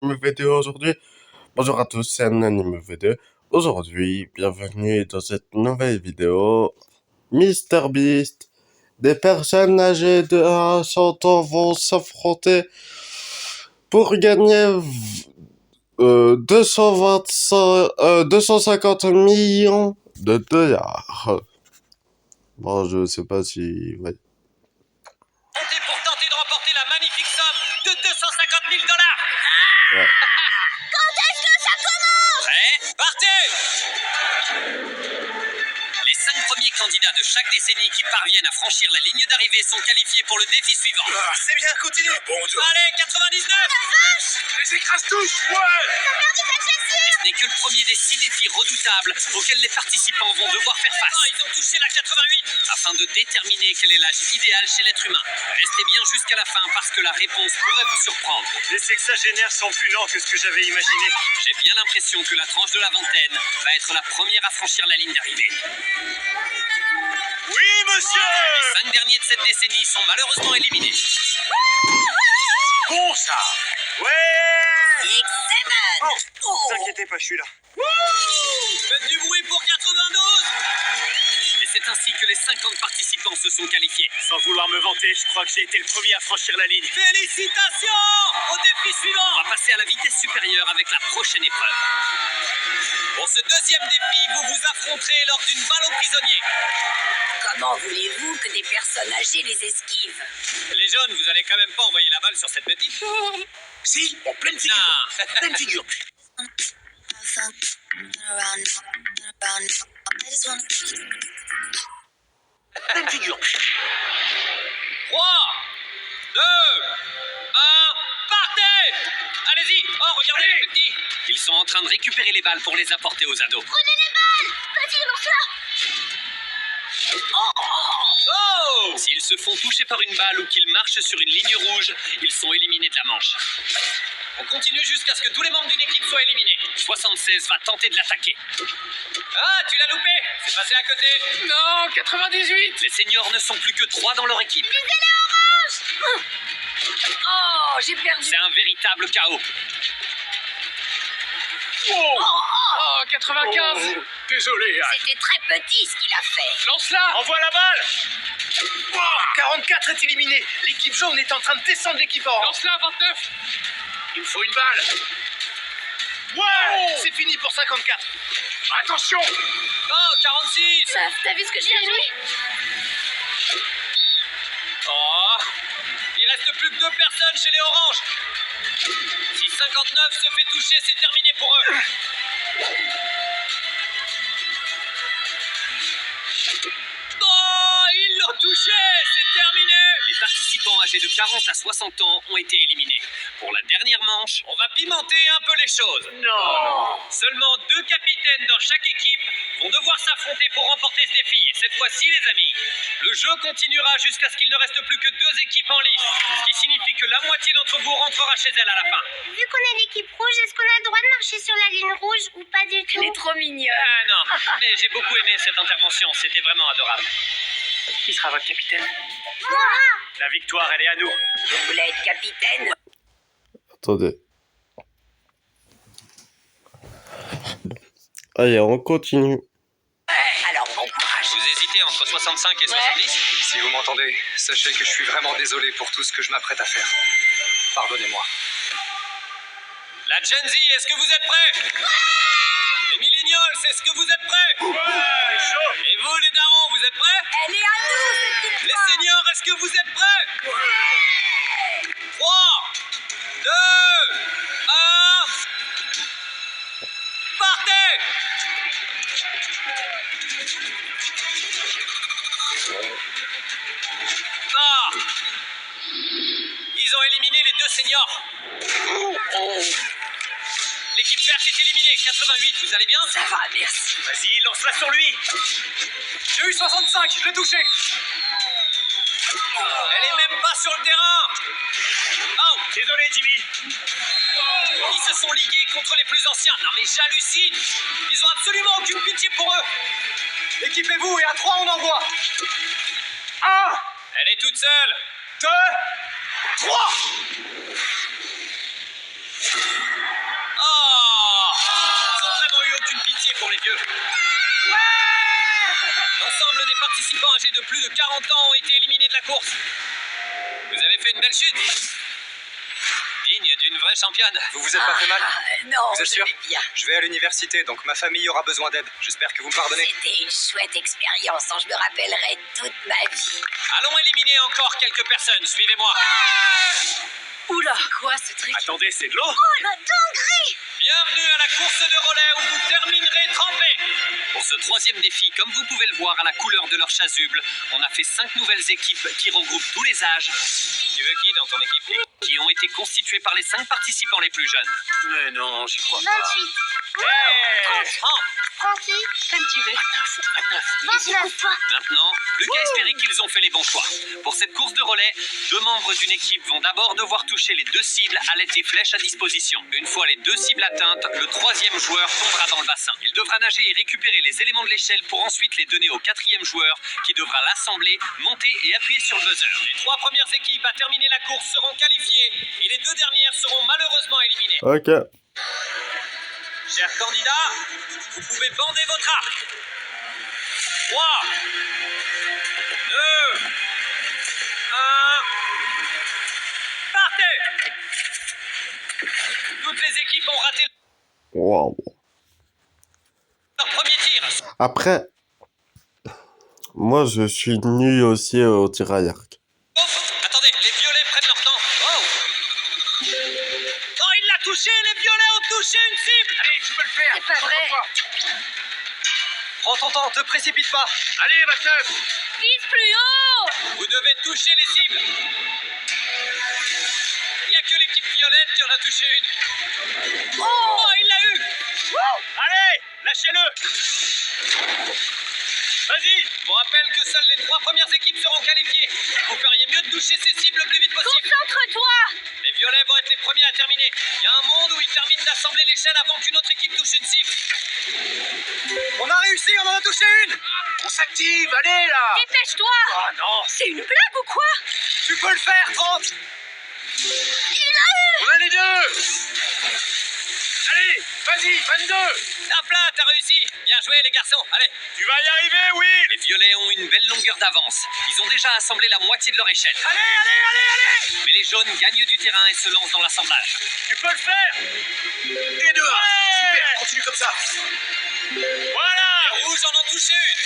Nouvelle vidéo aujourd'hui. Bonjour à tous, c'est un anime vidéo. Aujourd'hui, bienvenue dans cette nouvelle vidéo. Mister Beast, des personnes âgées de 100 ans vont s'affronter pour gagner 250 millions de dollars. Bon, je sais pas si... Ouais. Pour tenter de remporter la magnifique somme de 250 000 dollars. Ouais. Quand est-ce que ça commence? Prêt? Partez! Les 5 premiers candidats de chaque décennie qui parviennent à franchir la ligne d'arrivée sont qualifiés pour le défi suivant. Ah, c'est bien, continue. Bon Dieu. Allez, 99! Les écrases tous. Ouais. T'as perdu ta chaussure? Ce n'est que le premier des 6 défis redoutables auxquels les participants vont devoir faire face. Oh, ils ont touché la 88! Afin de déterminer quel est l'âge idéal chez l'être humain. Restez bien jusqu'à la fin parce que la réponse pourrait vous surprendre. Les sexagénaires sont plus lents que ce que j'avais imaginé. J'ai bien l'impression que la tranche de la vingtaine va être la première à franchir la ligne d'arrivée. Oui, monsieur. Les 5 derniers de cette décennie sont malheureusement éliminés. Bon, ça. Ouais. 6, 7. Oh, ne vous inquiétez pas, je suis là. Faites du bruit pour 92! Et c'est ainsi que les 50 participants se sont qualifiés. Sans vouloir me vanter, je crois que j'ai été le premier à franchir la ligne. Félicitations! Au défi suivant! On va passer à la vitesse supérieure avec la prochaine épreuve. Pour ce deuxième défi, vous vous affronterez lors d'une balle au prisonnier. Comment voulez-vous que des personnes âgées les esquivent? Les jeunes, vous allez quand même pas envoyer la balle sur cette petite? Si, en pleine figure. Non. Pleine figure. Pleine figure. 3, 2, 1, partez! Allez-y! Oh, regardez les plus petits! Ils sont en train de récupérer les balles pour les apporter aux ados. Prenez les balles! Vas-y, lance-la! Oh! S'ils se font toucher par une balle ou qu'ils marchent sur une ligne rouge, ils sont éliminés de la manche. On continue jusqu'à ce que tous les membres d'une équipe soient éliminés. 76 va tenter de l'attaquer. Ah, tu l'as loupé! C'est passé à côté. Non, 98! Les seniors ne sont plus que 3 dans leur équipe. Visez les oranges! Oh, j'ai perdu! C'est un véritable chaos. Oh, 95. Désolé, Anne. C'était très petit ce qu'il a fait. Lance-la! Envoie la balle. Oh, 44 est éliminé. L'équipe jaune est en train de descendre l'équipe orange. Lance-la, 29! Il me faut une balle. Ouais, c'est fini pour 54. Attention. Oh, 46! Chef, t'as vu ce que j'ai mis? Oh! Il reste plus que 2 personnes chez les oranges. Si 59 se fait toucher, c'est terminé pour eux. Oh! Ils l'ont touché! C'est terminé! Les participants âgés de 40 à 60 ans ont été éliminés. Pour la dernière manche, on va pimenter un peu les choses. Non. Seulement 2 capitaines dans chaque équipe vont devoir s'affronter pour remporter ce défi. Et cette fois-ci, les amis, le jeu continuera jusqu'à ce qu'il ne reste plus que 2 équipes en lice. Ce qui signifie que la moitié d'entre vous rentrera chez elle à la fin. Vu qu'on est l'équipe rouge, est-ce qu'on a le droit de marcher sur la ligne rouge ou pas du tout? Elle est trop mignonne. Ah non, mais j'ai beaucoup aimé cette intervention. C'était vraiment adorable. Qui sera votre capitaine? Moi! La victoire, elle est à nous. Je voulais être capitaine. Attendez. Allez, on continue. Alors bon courage. Vous hésitez entre 65 et 70? Si vous m'entendez, sachez que je suis vraiment désolé pour tout ce que je m'apprête à faire. Pardonnez-moi. La Gen Z, est-ce que vous êtes prêts? Les millennials, est-ce que vous êtes prêts? C'est chaud. Et vous, les darons, vous êtes prêts? Elle est à nous, cette Les victoire! seniors, est-ce que vous êtes prêts? 3, 2, 1, partez! Ah! Ils ont éliminé les 2 seniors. L'équipe verte est éliminée. 88, vous allez bien? Ça va, merci. Vas-y, lance-la sur lui. J'ai eu 65, je l'ai touché. Elle est même pas sur le terrain. Oh, Désolé, Jimmy. ils se sont ligués contre les plus anciens. Non mais j'hallucine. Ils ont absolument aucune pitié pour eux. Équipez-vous et à 3 on envoie. 1, Elle est toute seule. 2, 3. Oh! Ils ont vraiment eu aucune pitié pour les vieux. L'ensemble des participants âgés de plus de 40 ans ont été éliminés de la course. Vous avez fait une belle chute. Digne d'une vraie championne. Vous vous êtes pas fait mal? Non, Vous êtes sûr? je vais bien. Je vais à l'université, donc ma famille aura besoin d'aide. J'espère que vous me pardonnez. C'était une chouette expérience dont je me rappellerai toute ma vie. Allons éliminer encore quelques personnes. Suivez-moi. Oula, c'est quoi ce truc? Attendez, c'est de l'eau? Oh, la dinguerie! Bienvenue à la course de relais où vous terminerez trempé. Pour ce troisième défi, comme vous pouvez le voir à la couleur de leur chasuble, on a fait 5 nouvelles équipes qui regroupent tous les âges. Tu veux qui dans ton équipe? Qui ont été constituées par les 5 participants les plus jeunes. Mais non, j'y crois pas. 28. Hey, 30. Francky, Comme tu veux. 29. Maintenant, Lucas espérait qu'ils ont fait les bons choix. Pour cette course de relais, 2 membres d'une équipe vont d'abord devoir toucher les 2 cibles à l'aide des flèches à disposition. Une fois les 2 cibles atteintes, le 3e joueur tombera dans le bassin. Il devra nager et récupérer les éléments de l'échelle pour ensuite les donner au 4e joueur qui devra l'assembler, monter et appuyer sur le buzzer. Les 3 premières équipes à terminer la course seront qualifiées et les 2 dernières seront malheureusement éliminées. Ok. Chers candidats, vous pouvez bander votre arc. 3, 2, 1, partez! Toutes les équipes ont raté Waouh. leur premier tir. Après, moi je suis nul aussi au tir à l'arc. Ouf, attendez, les violets prennent leur temps. Oh! Oh, il l'a touché, les violets ont touché une cible! Allez, tu peux le faire. C'est pas vrai. Prends ton temps, te précipite pas. Allez, 29. Vise plus haut! Vous devez toucher les cibles. Il n'y a que l'équipe violette qui en a touché une. Oh, il l'a eu! Allez, lâchez-le! Vas-y! Je vous rappelle que seules les 3 premières équipes seront qualifiées. Vous feriez mieux de toucher ces cibles le plus vite possible. Concentre-toi! Les violets vont être les premiers à terminer. Il y a un monde où ils terminent d'assembler l'échelle avant qu'une autre équipe touche une cible. On a réussi, on en a touché une. On s'active, allez là. Dépêche-toi! Oh non. C'est une blague ou quoi? Tu peux le faire, 30. On a les 2. Allez, vas-y, 22. Hop là, t'as réussi. Bien joué les garçons. Allez. Tu vas y arriver, Will. Les violets ont une belle longueur d'avance. Ils ont déjà assemblé la moitié de leur échelle. Allez. Mais les jaunes gagnent du terrain et se lancent dans l'assemblage. Tu peux le faire. Et 2. Super, continue comme ça. Voilà. Les rouges en ont touché une.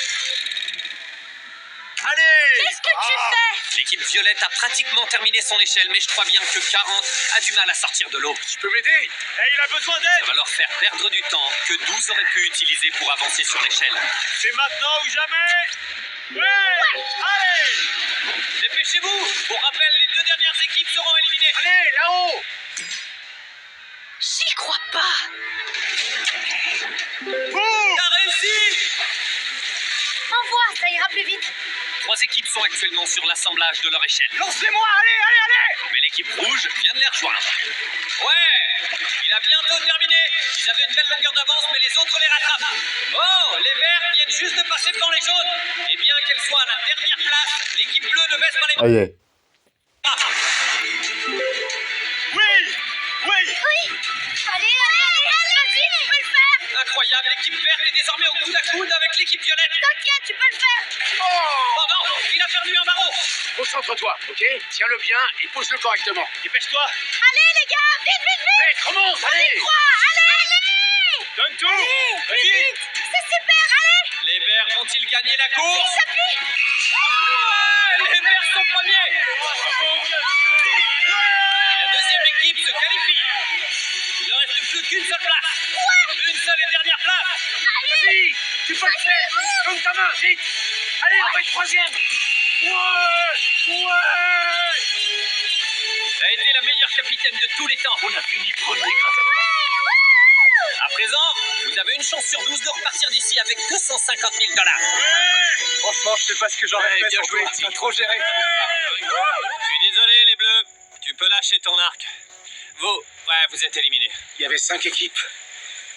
Allez. Qu'est-ce que tu fais? L'équipe violette a pratiquement terminé son échelle, mais je crois bien que 40 a du mal à sortir de l'eau. Tu peux m'aider? Il a besoin Ça d'aide. va leur faire perdre du temps que 12 auraient pu utiliser pour avancer sur l'échelle. C'est maintenant ou jamais. Ouais. Allez. Dépêchez-vous. Pour rappel, les 2 dernières équipes seront éliminées. Allez, là-haut. J'y crois pas! T'as réussi! Envoie, ça ira plus vite. 3 équipes sont actuellement sur l'assemblage de leur échelle. Lance-les-moi, allez. Mais l'équipe rouge vient de les rejoindre. Ouais! Il a bientôt terminé. Ils avaient une belle longueur d'avance, mais les autres les rattrapent. Oh! Les verts viennent juste de passer devant les jaunes. Et bien qu'elle soit à la dernière place, l'équipe bleue ne baisse pas les bras. Aïe. Oui. Allez, vas-y, tu peux le faire. Incroyable, l'équipe verte est désormais au coude à coude avec l'équipe violette. T'inquiète, tu peux le faire. Oh non! Il a perdu un barreau! Concentre-toi, ok? Tiens-le bien et pose-le correctement. Dépêche-toi. Allez, les gars, vite. Vite, remonte, allez. Allez. Donne tout. Vas-y. C'est super, allez. Les verts vont-ils gagner la course? S'appuie. Ouais, les verts sont premiers! La deuxième équipe se qualifie. Il ne reste plus qu'une seule place. Une seule et dernière place. Vas-y, tu peux le faire. Donne ta main, vite. Allez, on va être troisième. Ouais. Ça a été la meilleure capitaine de tous les temps. On a fini premier grâce à toi. À présent, vous avez une chance sur 12 de repartir d'ici avec 250 000 $. Franchement, je sais pas ce que j'aurais Ouais, fait. bien sur joué, toi. Tic. T'as trop géré. Je suis désolé, les bleus. Tu peux lâcher ton arc. Vous êtes éliminés. Il y avait 5 équipes,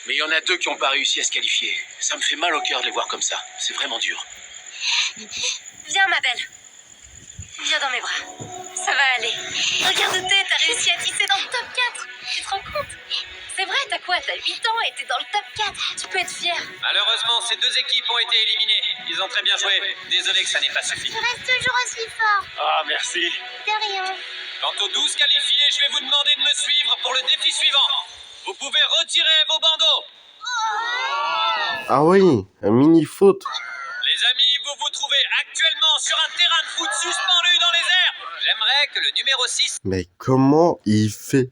mais il y en a 2 qui n'ont pas réussi à se qualifier. Ça me fait mal au cœur de les voir comme ça. C'est vraiment dur. Viens, ma belle. Viens dans mes bras. Ça va aller. Regarde Thé, t'as réussi à tisser dans le top 4. Tu te rends compte? C'est vrai, t'as quoi? T'as 8 ans et t'es dans le top 4. Tu peux être fier. Malheureusement, ces deux équipes ont été éliminées. Ils ont très bien joué. Désolé que ça n'ait pas suffi. Tu restes toujours aussi fort. Ah, merci. De rien. Quant aux 12 qualifiés, je vais vous demander de me suivre pour le défi suivant. Vous pouvez retirer vos bandeaux. Ah oui, un mini-foot. Les amis, vous vous trouvez actuellement sur un terrain de foot suspendu dans les airs. J'aimerais que le numéro 6... Mais comment il fait?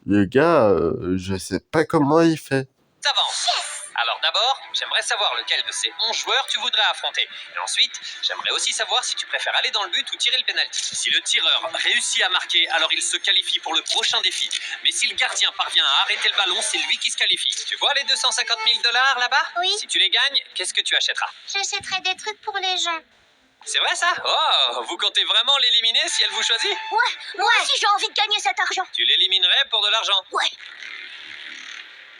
Le gars, je sais pas comment il fait. avance. Alors d'abord, j'aimerais savoir lequel de ces 11 joueurs tu voudrais affronter. Et ensuite, j'aimerais aussi savoir si tu préfères aller dans le but ou tirer le pénalty. Si le tireur réussit à marquer, alors il se qualifie pour le prochain défi. Mais si le gardien parvient à arrêter le ballon, c'est lui qui se qualifie. Tu vois les 250 000 $ là-bas? Oui. Si tu les gagnes, qu'est-ce que tu achèteras? J'achèterai des trucs pour les gens. C'est vrai ça? Oh, vous comptez vraiment l'éliminer si elle vous choisit? Ouais, moi aussi j'ai envie de gagner cet argent. Tu l'éliminerais pour de l'argent? Ouais.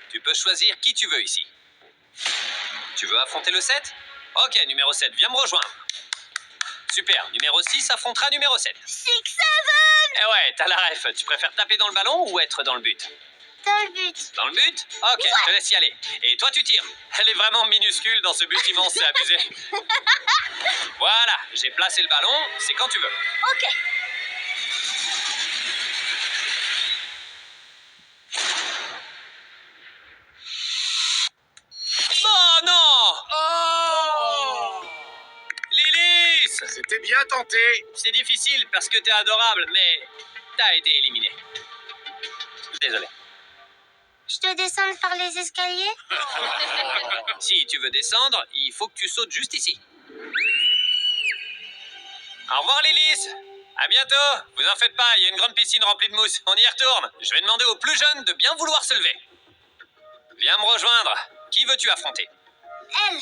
Tu peux choisir qui tu veux ici. Tu veux affronter le 7? Ok, numéro 7, viens me rejoindre. Super, numéro 6 affrontera numéro 7. 6, 7. Eh ouais, t'as la ref. Tu préfères taper dans le ballon ou être dans le but? Dans le but. Dans le but? Ok, je te laisse y aller. Et toi, tu tires. Elle est vraiment minuscule dans ce but immense, c'est abusé. Voilà, j'ai placé le ballon, c'est quand tu veux. Ok. Oh non! Oh! Lilith! C'était bien tenté. C'est difficile parce que t'es adorable, mais t'as été éliminé. Désolé. Je te descends par les escaliers? Si tu veux descendre, il faut que tu sautes juste ici. Au revoir Lilith. À bientôt. Vous en faites pas, il y a une grande piscine remplie de mousse. On y retourne. Je vais demander aux plus jeunes de bien vouloir se lever. Viens me rejoindre. Qui veux-tu affronter? Elle.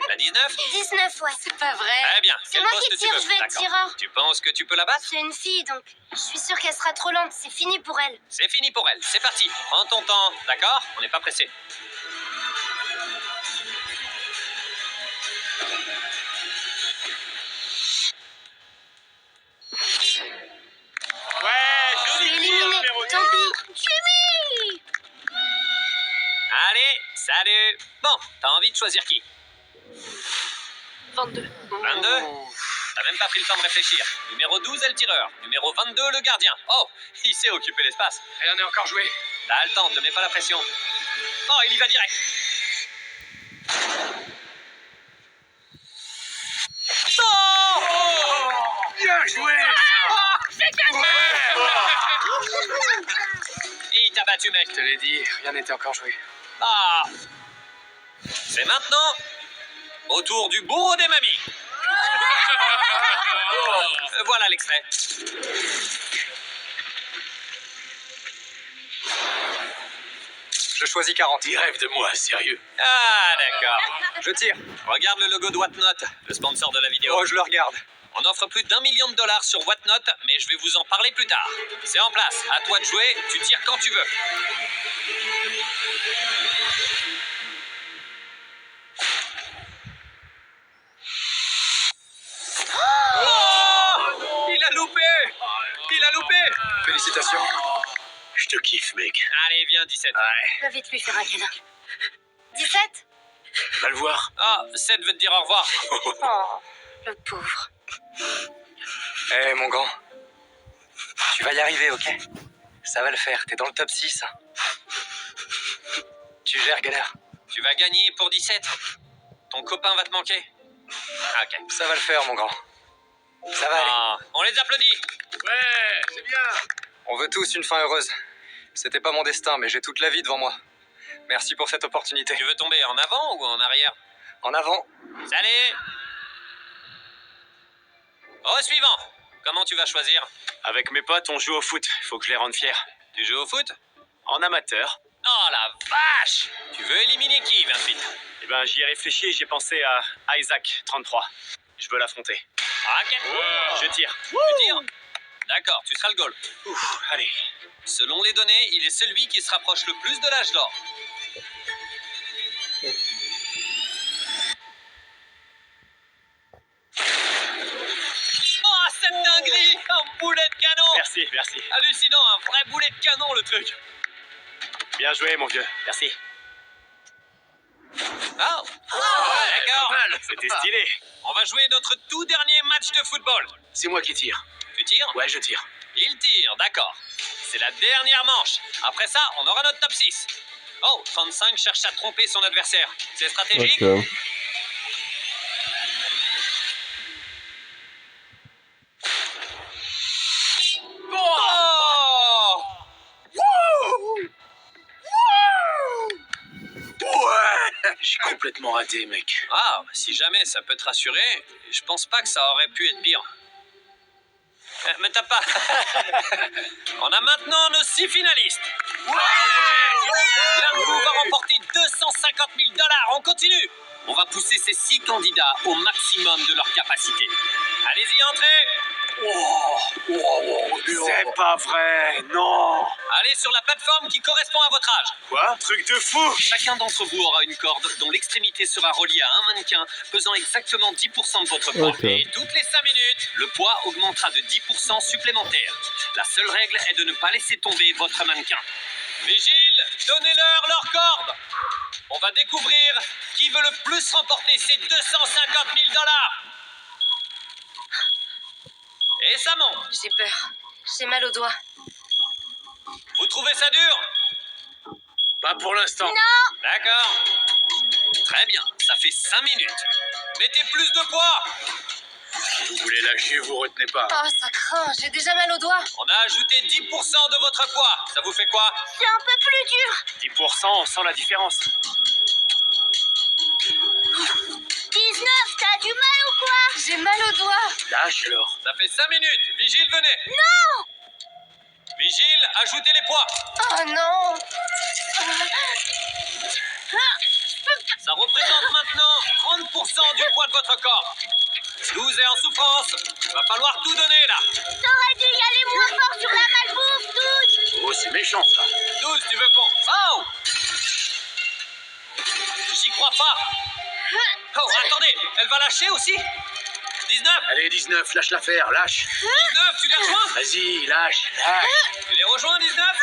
La 19? 19, ouais. C'est pas vrai. Très bien. C'est Quel moi poste qui tu tire, veux? je vais être D'accord. tireur. Tu penses que tu peux la battre? C'est une fille, donc je suis sûre qu'elle sera trop lente. C'est fini pour elle. C'est fini pour elle. C'est parti. Prends ton temps. D'accord? On n'est pas pressé. Ouais, Je joli suis tir, éliminée. numéro Tant 2. pis. Jimmy! Allez, salut. Bon, t'as envie de choisir qui? 22. 22? T'as même pas pris le temps de réfléchir. Numéro 12 est le tireur. Numéro 22, le gardien. Oh, il sait occuper l'espace. Rien n'est encore joué. T'as le temps, te mets pas la pression. Oh, il y va direct. Oh! Bien joué. Et il t'a battu, mec. Je te l'ai dit, rien n'était encore joué. Ah! C'est maintenant au tour du bourreau des mamies. Voilà l'extrait. Je choisis 40. Il rêve de moi, sérieux. Ah, d'accord. Je tire. Regarde le logo de Whatnot, le sponsor de la vidéo. Oh, je le regarde. On offre plus d'1 million de $ sur Whatnot, mais je vais vous en parler plus tard. C'est en place, à toi de jouer, tu tires quand tu veux. Oh! Il a loupé! Il a loupé! Félicitations. Je te kiffe, mec. Allez, viens, 17. Va vite lui faire un câlin. 17? Va le voir. Ah, 7 veut te dire au revoir. Oh, le pauvre. Eh, mon grand. Tu vas y arriver, ok? Ça va le faire, t'es dans le top 6. Tu gères, galère. Tu vas gagner pour 17. Ton copain va te manquer. Ah, ok. Ça va le faire, mon grand. Ça va aller. Ah, on les applaudit. Ouais, c'est bien. On veut tous une fin heureuse. C'était pas mon destin, mais j'ai toute la vie devant moi. Merci pour cette opportunité. Tu veux tomber en avant ou en arrière? En avant. Salut! Au suivant. Comment tu vas choisir? Avec mes potes, on joue au foot. Faut que je les rende fiers. Tu joues au foot? En amateur. Oh la vache! Tu veux éliminer qui, 28? Eh ben, j'y ai réfléchi et j'ai pensé à Isaac, 33. Je veux l'affronter. Ah, ok. Je tire. Tu tires? D'accord, tu seras le goal. Ouf, allez. Selon les données, il est celui qui se rapproche le plus de l'âge d'or. Oh, cette dinguerie! En boulette Merci, merci. Hallucinant, un vrai boulet de canon, le truc. Bien joué, mon vieux. Merci. Ah, d'accord. C'était stylé. On va jouer notre tout dernier match de football. C'est moi qui tire. Tu tires? Ouais, je tire. Il tire, d'accord. C'est la dernière manche. Après ça, on aura notre top 6. Oh, 35 cherche à tromper son adversaire. C'est stratégique? Ok. Oh! Ouais. J'ai complètement raté, mec. Ah, si jamais ça peut te rassurer, je pense pas que ça aurait pu être pire. Mais t'as pas. On a maintenant nos 6 finalistes. L'un de vous va remporter 250 000 $. On continue. On va pousser ces 6 candidats au maximum de leur capacité. Allez-y, entrez. C'est pas vrai, non. Allez sur la plateforme qui correspond à votre âge. Quoi? Truc de fou. Chacun d'entre vous aura une corde dont l'extrémité sera reliée à un mannequin pesant exactement 10% de votre poids. Ok. Et toutes les 5 minutes, le poids augmentera de 10% supplémentaire. La seule règle est de ne pas laisser tomber votre mannequin. Vigile, donnez-leur leur corde. On va découvrir qui veut le plus remporter ces 250 000 $. Et ça monte. J'ai peur. J'ai mal au doigt. Vous trouvez ça dur? Pas pour l'instant. D'accord. Très bien, ça fait 5 minutes. Mettez plus de poids. Vous voulez lâcher, vous retenez pas. Oh, ça craint. J'ai déjà mal au doigt. On a ajouté 10% de votre poids. Ça vous fait quoi? C'est un peu plus dur. 10%, on sent la différence. 19, t'as du mal ou quoi? J'ai mal au doigt. Lâche alors. Ça fait 5 minutes. Vigile, venez. Non! Vigile, ajoutez les poids. Oh non. Ça représente maintenant 30% du poids de votre corps. 12 est en souffrance. Va falloir tout donner là. T'aurais dû y aller moins fort sur la malbouffe, 12. Oh, c'est méchant ça. 12, tu veux qu'on... Oh! J'y crois pas. Oh, attendez, elle va lâcher aussi? 19? Allez, 19, lâche l'affaire, lâche. 19, tu les rejoins? Vas-y, lâche, lâche. Tu les rejoins, 19?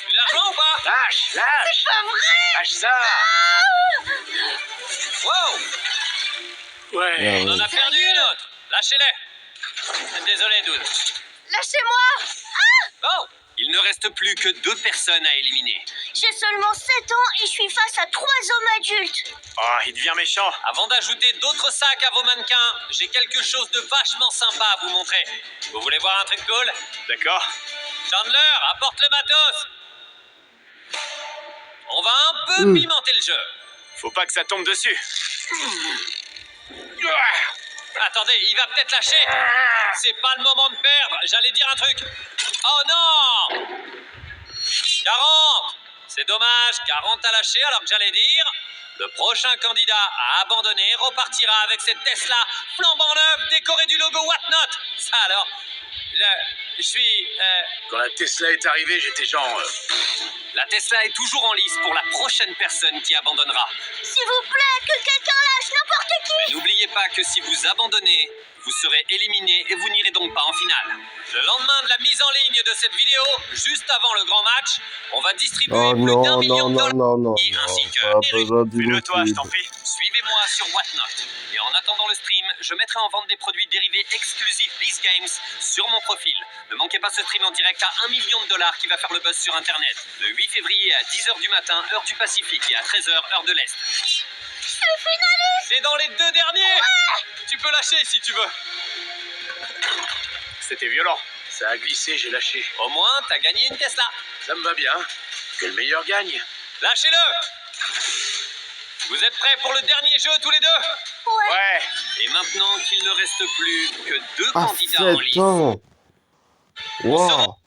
Tu les rejoins ou pas? Lâche, lâche. Pas vrai. Lâche ça. Wow! Ouais. Ah, On en oui. a perdu une autre. Lâchez-les. Désolé, 12. Lâchez-moi. Oh! Il ne reste plus que 2 personnes à éliminer. J'ai seulement 7 ans et je suis face à 3 hommes adultes. Oh, il devient méchant. Avant d'ajouter d'autres sacs à vos mannequins, j'ai quelque chose de vachement sympa à vous montrer. Vous voulez voir un truc cool? D'accord. Chandler, apporte le matos. On va un peu pimenter le jeu. Faut pas que ça tombe dessus. Attendez, il va peut-être lâcher. C'est pas le moment de perdre. J'allais dire un truc. Oh non! 40! C'est dommage, 40 a lâché alors que j'allais dire. Le prochain candidat à abandonner repartira avec cette Tesla flambant neuve décorée du logo Whatnot. Ça alors, je suis... Quand la Tesla est arrivée, j'étais genre... La Tesla est toujours en lice pour la prochaine personne qui abandonnera. S'il vous plaît, que quelqu'un lâche n'importe qui. Mais n'oubliez pas que si vous abandonnez, vous serez éliminé et vous n'irez donc pas en finale. Le lendemain de la mise en ligne de cette vidéo, juste avant le grand match, on va distribuer Oh plus non, d'1 million non, de non, dollars. non, non, Ainsi non, que pas besoin Fais-le toi, je t'en d'inutile. prie. Suivez-moi sur Whatnot. Et en attendant le stream, je mettrai en vente des produits dérivés exclusifs Beast Games sur mon profil. Ne manquez pas ce stream en direct à 1 million de dollars qui va faire le buzz sur Internet. Le 8 février à 10h du matin, heure du Pacifique, et à 13h, heure de l'Est. C'est dans les 2 derniers. Tu peux lâcher si tu veux. C'était violent. Ça a glissé, j'ai lâché. Au moins, t'as gagné une Tesla. Ça me va bien. Que le meilleur gagne. Lâchez-le. Vous êtes prêts pour le dernier jeu tous les deux? Ouais. Et maintenant qu'il ne reste plus que 2 Ah, candidats en 7 lice, ans. on se Wow. retrouve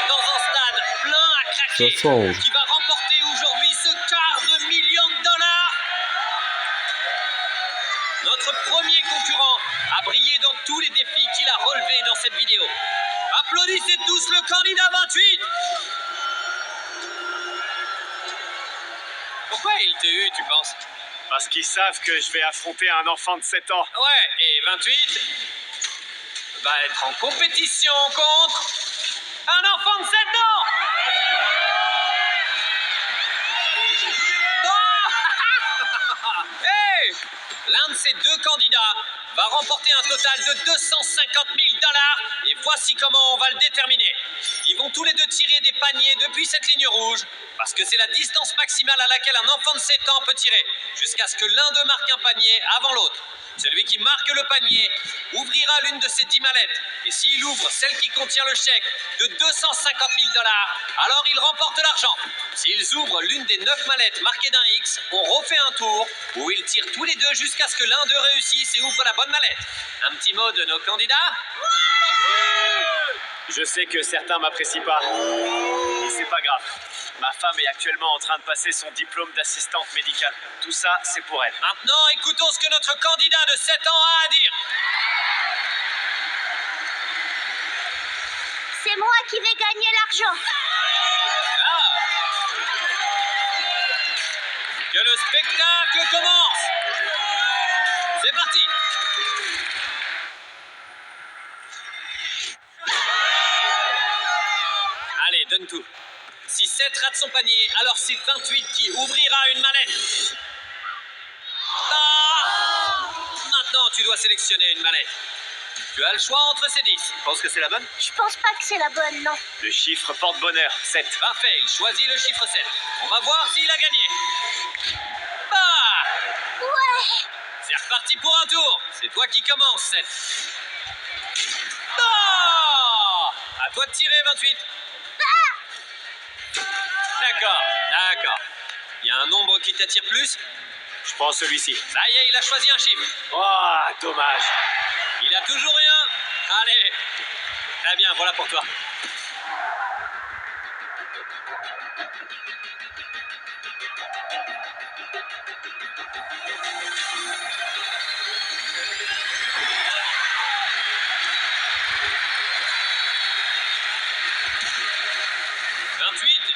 dans un stade plein à craquer, Ça change. qui va remporter aujourd'hui ce quart de million de dollars. Notre premier concurrent a brillé dans tous les défis qu'il a relevés dans cette vidéo. Applaudissez tous le candidat 28. Pourquoi il t'a eu, tu penses? Parce qu'ils savent que je vais affronter un enfant de 7 ans. Ouais, et 28 va être en compétition contre Un enfant de 7 ans. Oh. Hey, l'un de ces deux candidats va remporter un total de 250 000 $, et voici comment on va le déterminer. Ils vont tous les deux tirer des paniers depuis cette ligne rouge, parce que c'est la distance maximale à laquelle un enfant de 7 ans peut tirer, jusqu'à ce que l'un d'eux marque un panier avant l'autre. Celui qui marque le panier ouvrira l'une de ces 10 mallettes, et s'il ouvre celle qui contient le chèque de 250 000 $, alors il remporte l'argent. S'ils ouvrent l'une des 9 mallettes marquées d'un X, on refait un tour où ils tirent tous les deux jusqu'à ce que l'un d'eux réussisse et ouvre la bonne mallette. Un petit mot de nos candidats? Je sais que certains m'apprécient pas. Et c'est pas grave. Ma femme est actuellement en train de passer son diplôme d'assistante médicale. Tout ça, c'est pour elle. Maintenant, écoutons ce que notre candidat de 7 ans a à dire. C'est moi qui vais gagner l'argent. Ah. Que le spectacle commence. C'est parti. Allez, donne tout. Si 7 rate son panier, alors c'est 28 qui ouvrira une mallette. Ah. Maintenant, tu dois sélectionner une mallette. Tu as le choix entre ces 10. Tu penses que c'est la bonne? Je pense pas que c'est la bonne, non. Le chiffre porte bonheur, 7. Parfait, il choisit le chiffre 7. On va voir s'il a gagné. Ah. Ouais. C'est reparti pour un tour. C'est toi qui commences, 7. Oh. À toi de tirer, 28. D'accord. Il y a un nombre qui t'attire plus? Je prends celui-ci. Ça y est, il a choisi un chiffre. Oh, dommage. Il a toujours rien. Allez. Très bien, voilà pour toi.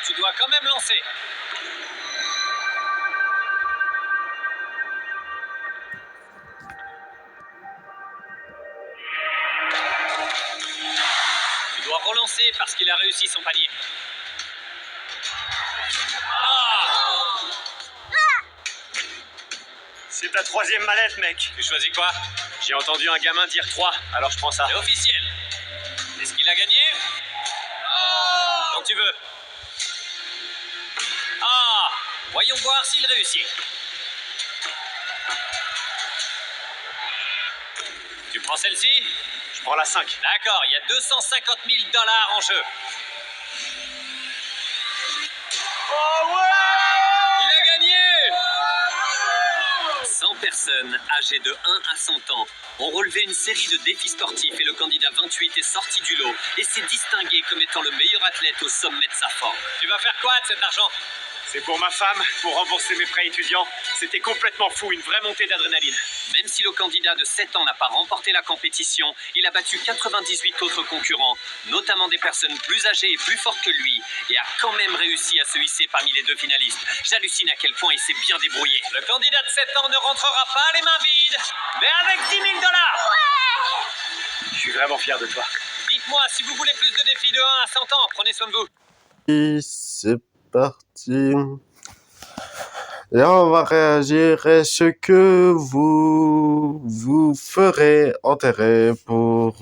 Tu dois quand même lancer. Tu dois relancer parce qu'il a réussi son panier. Ah. C'est ta 3e mallette, mec. Tu choisis quoi? J'ai entendu un gamin dire 3, alors je prends ça. C'est officiel. Est-ce qu'il a gagné? Quand tu veux. Ah, voyons voir s'il réussit. Tu prends celle-ci? Je prends la 5. D'accord, il y a 250 000 $ en jeu. Oh ouais! Il a gagné! 100 personnes âgées de 1 à 100 ans ont relevé une série de défis sportifs et le candidat 28 est sorti du lot et s'est distingué comme étant le meilleur athlète au sommet de sa forme. Tu vas faire quoi de cet argent? C'est pour ma femme, pour rembourser mes prêts étudiants. C'était complètement fou, une vraie montée d'adrénaline. Même si le candidat de 7 ans n'a pas remporté la compétition, il a battu 98 autres concurrents, notamment des personnes plus âgées et plus fortes que lui, et a quand même réussi à se hisser parmi les 2 finalistes. J'hallucine à quel point il s'est bien débrouillé. Le candidat de 7 ans ne rentrera pas les mains vides, mais avec 10 000 $. Je suis vraiment fier de toi. Dites-moi, si vous voulez plus de défis de 1 à 100 ans, prenez soin de vous. Et c'est parti. Et on va réagir. Est-ce que vous ferez enterrer pour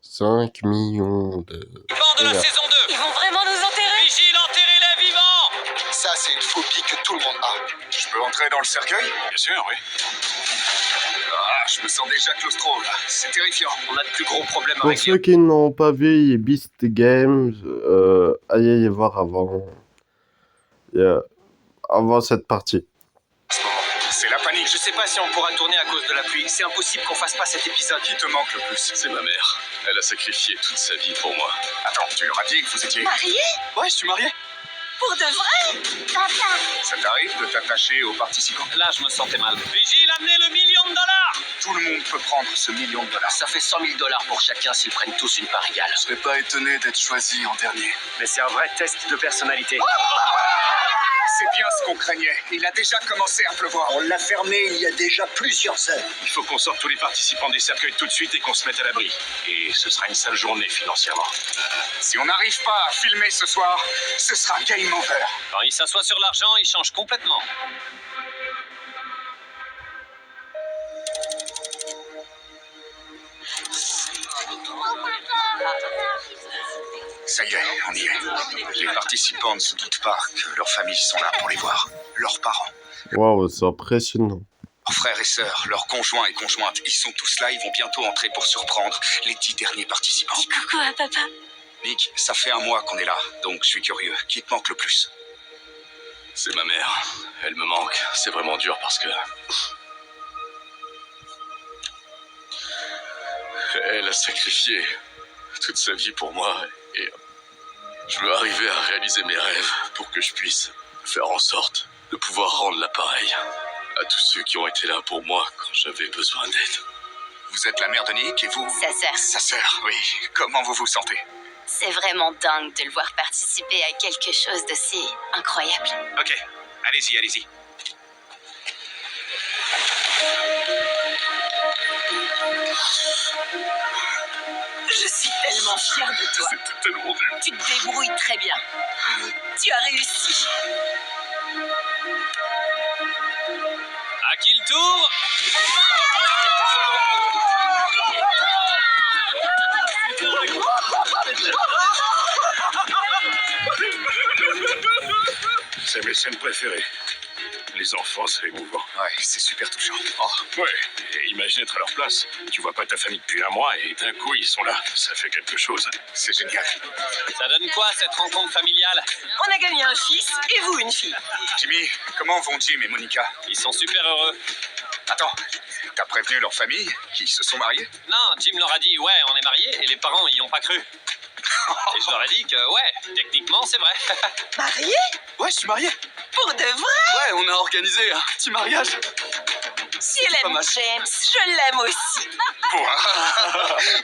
5 millions de... Vent de la saison 2. Ils vont vraiment nous enterrer? Vigile, enterrez-les vivants. Ça, c'est une phobie que tout le monde a. Je peux entrer dans le cercueil? Bien sûr, oui. Ah, je me sens déjà claustro, là. C'est terrifiant. On a de plus gros problèmes Pour avec ceux qui n'ont pas vu Beast Games, allez y voir avant. Avant cette partie. Ce moment, c'est la panique. Je sais pas si on pourra tourner à cause de la pluie. C'est impossible qu'on fasse pas cet épisode. Qui te manque le plus? C'est ma mère. Elle a sacrifié toute sa vie pour moi. Attends, tu leur as dit que vous étiez... Marié? Ouais, je suis marié. Pour de vrai? Papa. Ça t'arrive de t'attacher aux participants? Là, je me sentais mal. Vigile, amenez le $1 million. Tout le monde peut prendre ce $1 million. Ça fait 100 000 $ pour chacun s'ils prennent tous une part égale. Je serais pas étonné d'être choisi en dernier. Mais c'est un vrai test de personnalité. C'est bien ce qu'on craignait. Il a déjà commencé à pleuvoir. On l'a fermé il y a déjà plusieurs heures. Il faut qu'on sorte tous les participants des cercueils tout de suite et qu'on se mette à l'abri. Et ce sera une sale journée financièrement. Si on n'arrive pas à filmer ce soir, ce sera game over. Quand il s'assoit sur l'argent, il change complètement. Ça y est, on y est. Les participants ne se doutent pas que leurs familles sont là pour les voir. Leurs parents, Waouh, c'est impressionnant. leurs frères et sœurs, leurs conjoints et conjointes. Ils sont tous là, ils vont bientôt entrer pour surprendre les 10 derniers participants. Dis coucou à papa. Nick, ça fait un mois qu'on est là, donc je suis curieux. Qui te manque le plus? C'est ma mère. Elle me manque. C'est vraiment dur parce que... Elle a sacrifié toute sa vie pour moi et je veux arriver à réaliser mes rêves pour que je puisse faire en sorte de pouvoir rendre l'appareil à tous ceux qui ont été là pour moi quand j'avais besoin d'aide. Vous êtes la mère de Nick et vous... Sa sœur. Sa sœur, oui. Comment vous vous sentez? C'est vraiment dingue de le voir participer à quelque chose de si incroyable. Ok, allez-y, allez-y. Je suis tellement fière de toi. C'était tellement dur. Tu te débrouilles très bien. Tu as réussi. À qui le tour? C'est mes scènes préférées. Les enfants, c'est émouvant. Ouais, c'est super touchant. Oh, Ouais, et imagine être à leur place. Tu vois pas ta famille depuis un mois et d'un coup, ils sont là. Ça fait quelque chose. c'est génial. Ça donne quoi cette rencontre familiale? On a gagné un fils et vous une fille. Jimmy, comment vont Jim et Monica? Ils sont super heureux. Attends, t'as prévenu leur famille qu'ils se sont mariés? Non, Jim leur a dit ouais, on est mariés et les parents y ont pas cru. Et je leur ai dit que ouais, techniquement c'est vrai. Marié? Ouais, je suis marié. Pour de vrai? Ouais, on a organisé un petit mariage. Si elle aime James, je l'aime aussi.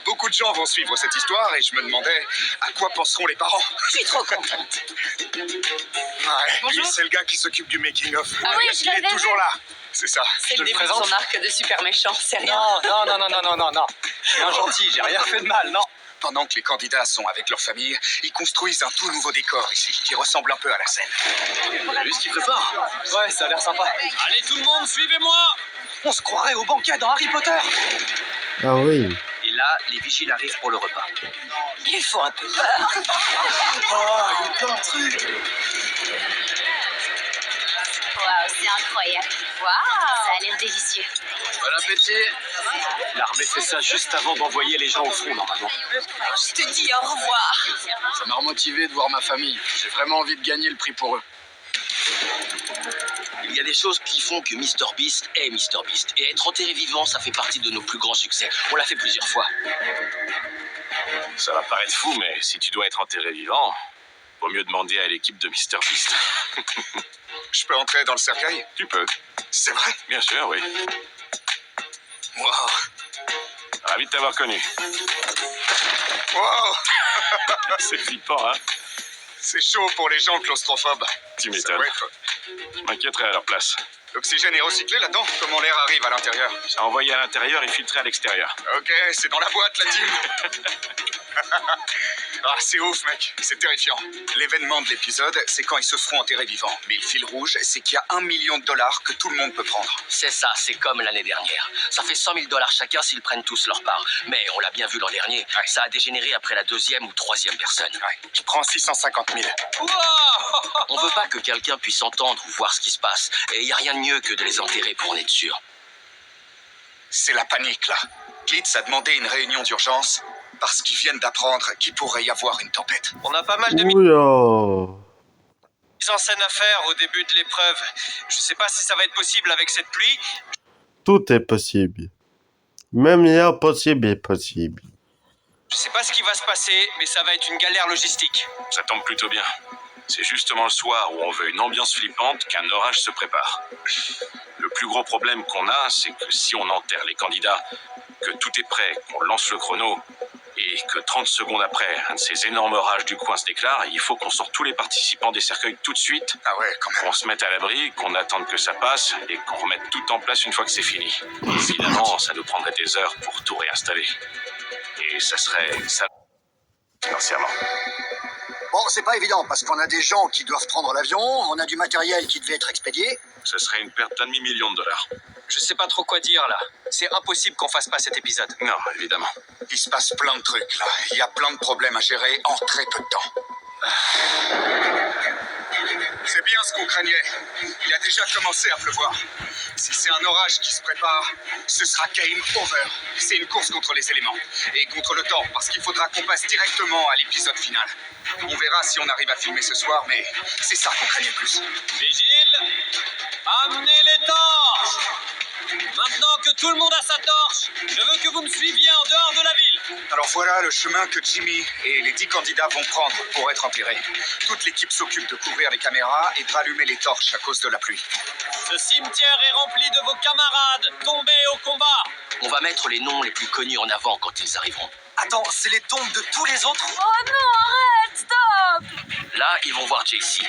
Beaucoup de gens vont suivre cette histoire et je me demandais à quoi penseront les parents. Je suis trop contente. Ouais, Bonjour. lui, c'est le gars qui s'occupe du making-of. Ah oui, je Il est l'avais toujours vu. là. C'est ça. C'est Je le te début de présente. son arc de super méchant, c'est rien. Non. Je suis un gentil, j'ai rien fait de mal, non. Pendant que les candidats sont avec leur famille, ils construisent un tout nouveau décor ici, qui ressemble un peu à la scène. Vous avez vu ce qu'il prépare? Ouais, ça a l'air sympa. Allez tout le monde, suivez-moi. On se croirait au banquet dans Harry Potter. Ah oui. Et là, les vigiles arrivent pour le repas. Il faut un peu peur. Oh, il y a plein de trucs. Waouh, c'est incroyable. Waouh, ça a l'air délicieux. Bon appétit. L'armée fait ça juste avant d'envoyer les gens au front, normalement. Je te dis au revoir. Ça m'a remotivé de voir ma famille. J'ai vraiment envie de gagner le prix pour eux. Il y a des choses qui font que MrBeast est MrBeast. Et être enterré vivant, ça fait partie de nos plus grands succès. On l'a fait plusieurs fois. Ça va paraître fou, mais si tu dois être enterré vivant, vaut mieux demander à l'équipe de MrBeast. Je peux entrer dans le cercueil? Tu peux. C'est vrai? Bien sûr, oui. Wow. Ravi de t'avoir connu. Wow. C'est flippant, hein? C'est chaud pour les gens claustrophobes. Tu Ça m'étonnes. doit être... Je m'inquiéterais à leur place. L'oxygène est recyclé là-dedans? Comment l'air arrive à l'intérieur? C'est envoyé à l'intérieur et filtré à l'extérieur. Ok, c'est dans la boîte, la team. Ah, c'est ouf, mec. C'est terrifiant. L'événement de l'épisode, c'est quand ils se feront enterrer vivants. Mais le fil rouge, c'est qu'il y a $1 million que tout le monde peut prendre. C'est ça, c'est comme l'année dernière. Ça fait $100 000 chacun s'ils prennent tous leur part. Mais on l'a bien vu l'an dernier, ça a dégénéré après la deuxième ou troisième personne. Ouais, je prends 650 000. Wow. On veut pas que quelqu'un puisse entendre ou voir ce qui se passe. Et il y a rien de mieux que de les enterrer pour en être sûr. C'est la panique, là. Klitz a demandé une réunion d'urgence parce qu'ils viennent d'apprendre qu'il pourrait y avoir une tempête. On a pas mal de Ouya. mise en scène à faire au début de l'épreuve. Je sais pas si ça va être possible avec cette pluie. Tout est possible. Même l'impossible est possible. Je sais pas ce qui va se passer, mais ça va être une galère logistique. Ça tombe plutôt bien. C'est justement le soir où on veut une ambiance flippante qu'un orage se prépare. Le plus gros problème qu'on a, c'est que si on enterre les candidats, que tout est prêt, qu'on lance le chrono, et et que 30 secondes après, un de ces énormes orages du coin se déclare, il faut qu'on sorte tous les participants des cercueils tout de suite, Ah ouais, quand même. qu'on se mette à l'abri, qu'on attende que ça passe et qu'on remette tout en place une fois que c'est fini. Évidemment, ça nous prendrait des heures pour tout réinstaller. Et ça serait ça financièrement. Bon, c'est pas évident, parce qu'on a des gens qui doivent prendre l'avion, on a du matériel qui devait être expédié. Ce serait une perte d'un demi-million de dollars. Je sais pas trop quoi dire là. C'est impossible qu'on fasse pas cet épisode. Non, évidemment. Il se passe plein de trucs, là. Il y a plein de problèmes à gérer en très peu de temps. C'est bien ce qu'on craignait. Il a déjà commencé à pleuvoir. Si c'est un orage qui se prépare, ce sera game over. C'est une course contre les éléments. Et contre le temps, parce qu'il faudra qu'on passe directement à l'épisode final. On verra si on arrive à filmer ce soir, mais c'est ça qu'on craignait le plus. Vigile, amenez les torches. Maintenant que tout le monde a sa torche, je veux que vous me suiviez en dehors de la ville. Alors voilà le chemin que Jimmy et les 10 candidats vont prendre pour être enterrés. Toute l'équipe s'occupe de couvrir les caméras et de rallumer les torches à cause de la pluie. Ce cimetière est rempli de vos camarades tombés au combat. On va mettre les noms les plus connus en avant quand ils arriveront. Attends, c'est les tombes de tous les autres? Oh non, arrête, stop! Là, ils vont voir JC.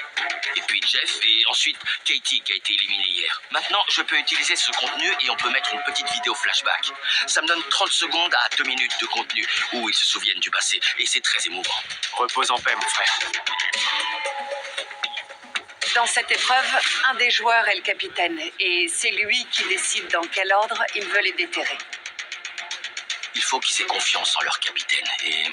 Et puis Jeff, et ensuite Katie qui a été éliminée hier. Maintenant, je peux utiliser ce contenu et on peut mettre une petite vidéo flashback. Ça me donne 30 secondes à 2 minutes de contenu où ils se souviennent du passé. Et c'est très émouvant. Repose en paix, mon frère. Dans cette épreuve, un des joueurs est le capitaine et c'est lui qui décide dans quel ordre il veut les déterrer. Il faut qu'ils aient confiance en leur capitaine. Et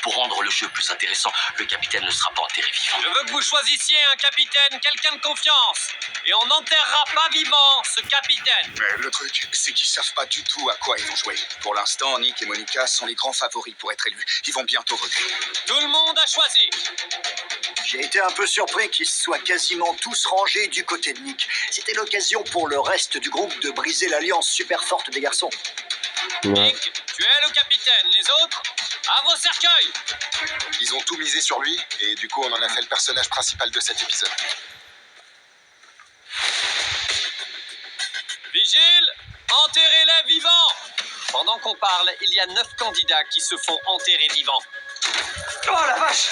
pour rendre le jeu plus intéressant, le capitaine ne sera pas enterré vivant. Je veux que vous choisissiez un capitaine, quelqu'un de confiance. Et on n'enterrera pas vivant ce capitaine. Mais le truc, c'est qu'ils savent pas du tout à quoi ils vont jouer. Pour l'instant, Nick et Monica sont les grands favoris pour être élus. Ils vont bientôt voter. Tout le monde a choisi. J'ai été un peu surpris qu'ils soient quasiment tous rangés du côté de Nick. C'était l'occasion pour le reste du groupe de briser l'alliance super forte des garçons. Nick, tu es le capitaine. Les autres, à vos cercueils. Ils ont tout misé sur lui, et du coup, on en a fait le personnage principal de cet épisode. Vigile, enterrez-les vivants. Pendant qu'on parle, il y a 9 candidats qui se font enterrer vivants. Oh la vache!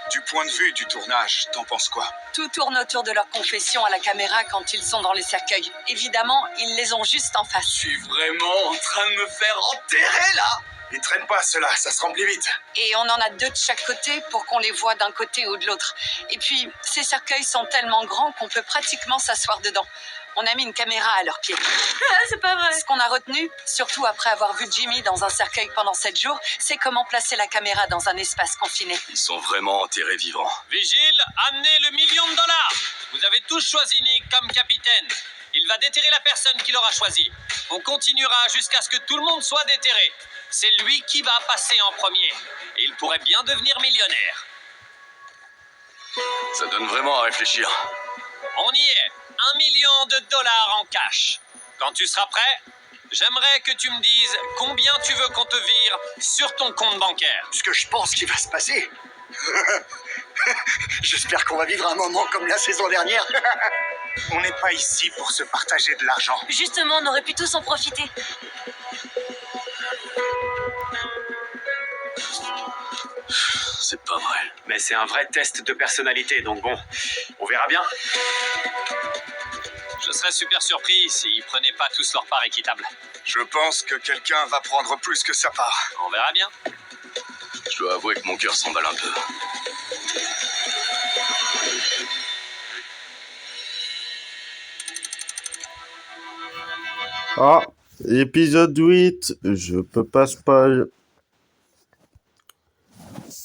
Du point de vue du tournage, t'en penses quoi? Tout tourne autour de leur confession à la caméra quand ils sont dans les cercueils. Évidemment, ils les ont juste en face. Je suis vraiment en train de me faire enterrer, là! Ils traînent pas, ceux-là, ça se remplit vite. Et on en a 2 de chaque côté pour qu'on les voit d'un côté ou de l'autre. Et puis, ces cercueils sont tellement grands qu'on peut pratiquement s'asseoir dedans. On a mis une caméra à leurs pieds. Ah, c'est pas vrai. Ce qu'on a retenu, surtout après avoir vu Jimmy dans un cercueil pendant 7 jours, c'est comment placer la caméra dans un espace confiné. Ils sont vraiment enterrés vivants. Vigile, amenez le $1 million. Vous avez tous choisi Nick comme capitaine. Il va déterrer la personne qu'il aura choisie. On continuera jusqu'à ce que tout le monde soit déterré. C'est lui qui va passer en premier. Et il pourrait bien devenir millionnaire. Ça donne vraiment à réfléchir. On y est. $1 million en cash. Quand tu seras prêt, j'aimerais que tu me dises combien tu veux qu'on te vire sur ton compte bancaire. Ce que je pense qu'il va se passer. J'espère qu'on va vivre un moment comme la saison dernière. On n'est pas ici pour se partager de l'argent. Justement, on aurait pu tous en profiter. C'est pas vrai. Mais c'est un vrai test de personnalité, donc bon, on verra bien. Je serais super surpris s'ils prenaient pas tous leur part équitable. Je pense que quelqu'un va prendre plus que sa part. On verra bien. Je dois avouer que mon cœur s'emballe un peu. Ah, épisode 8, je peux pas spoil.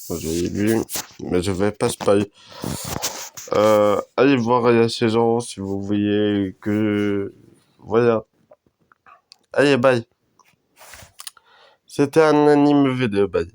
J'ai vu, mais je vais pas spoil. Allez voir la saison si vous voyez que... Voilà. Allez, bye. C'était un anime vidéo, bye.